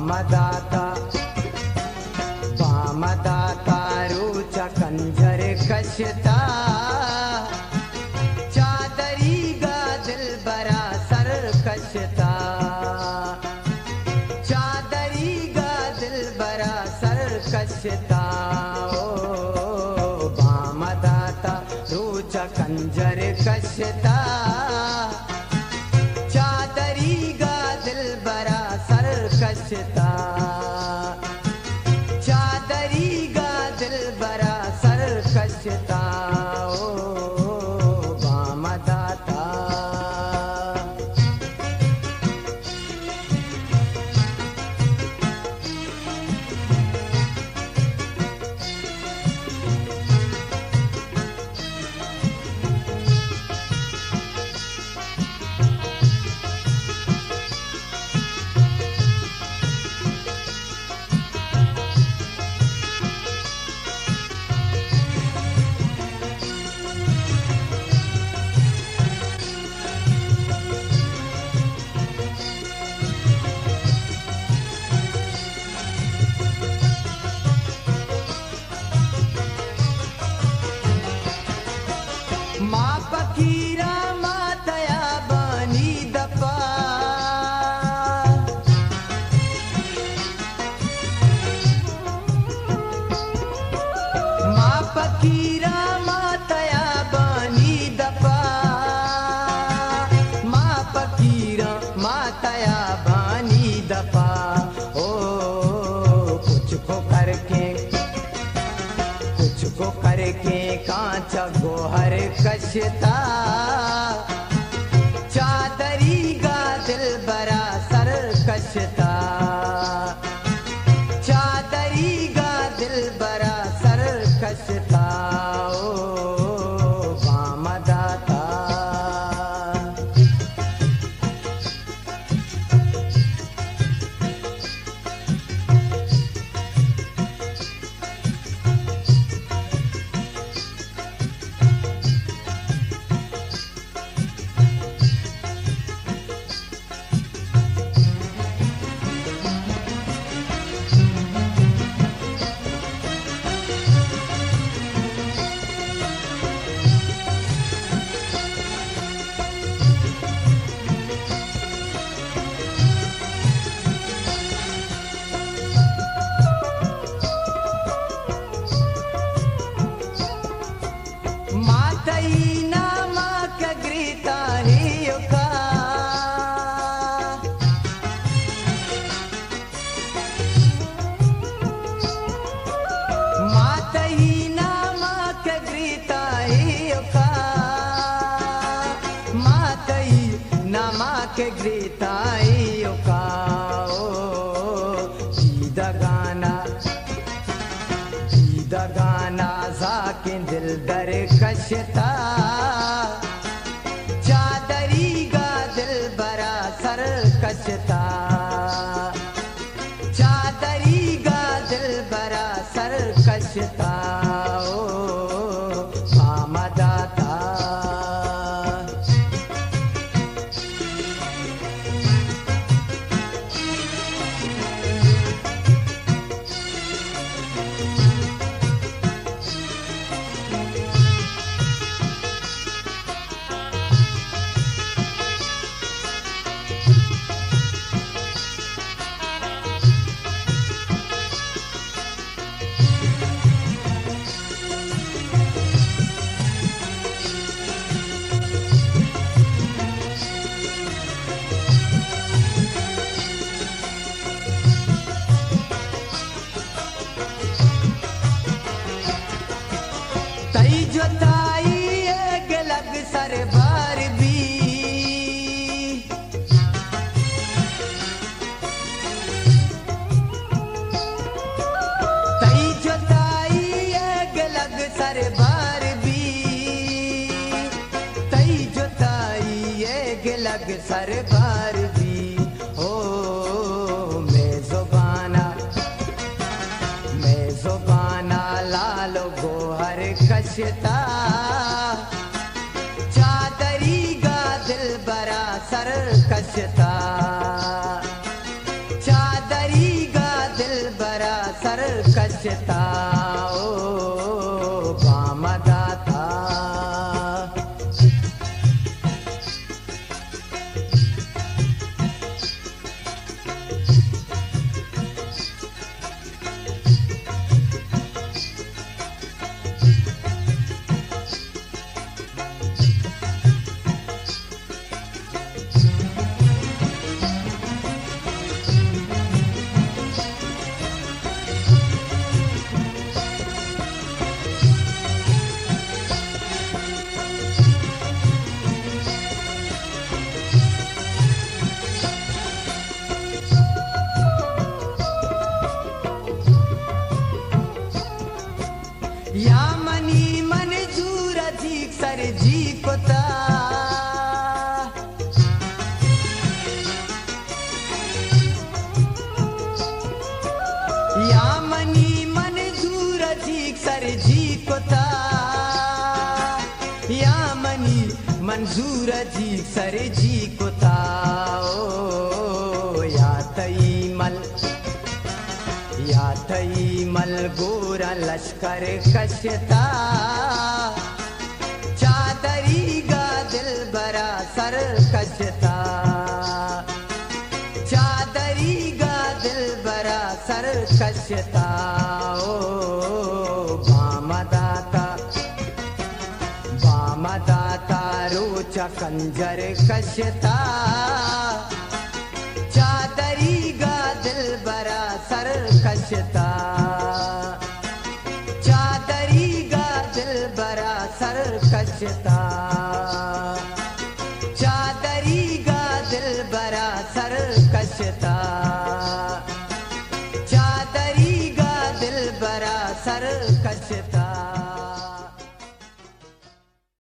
वामदाता वामदाता रुचा कंजर कशता चादरी गा दिल बरा सर कशता चादरी गा दिल बरा सर कशता ओ वामदाता रुचा कंजर कशता चादरी गा दिल बरा सर कशता चादरी गा दिल बरा सर कशता ओ वामदाता माँ फकीरा मातया बनी दपा माँ फकीरा मातया बनी दपा माँ फकीरा मातया बनी दपा ओ कुछ को करके कांचा गोहर कशता चादरी गा दिल बरा सर कशता चादरी गा दिल बरा सर कशता ओ वामदाता के ग्रीताइयों का ईदा गाना जाके दिल दर कशता चादरी गा दिल बरा सर कशता चादरी गा दिल बरा सर कशता ओ वामदाता जोताई एक लग सर बार भी तई जोताई एक लग सर बार भी तई जोताई एक लग सर बार भी ओ मैं जुबाना लालो गोहर कशता चादरी गा दिल बरा सर कशता चादरी कशता ओ बामदाता। या मनी मंजूर जी सर जी कोता। या मनी मंजूर जी सर जी कोता। या मनी मंजूर जी सर जी कोता ओ या तई मल गोरा लश्कर कशता। चादरी गा दिल बरा सर कशता। चादरी गा दिल बरा सर कशता ओ बामदाता। बामदाता रोचा कंजर कशता। चादरी गा दिल बरा सर कशता। चादरी गा दिल बरा सर कशता। चादरी गा दिल बरा सर कशता। चादरी गा दिल बरा सर कशता।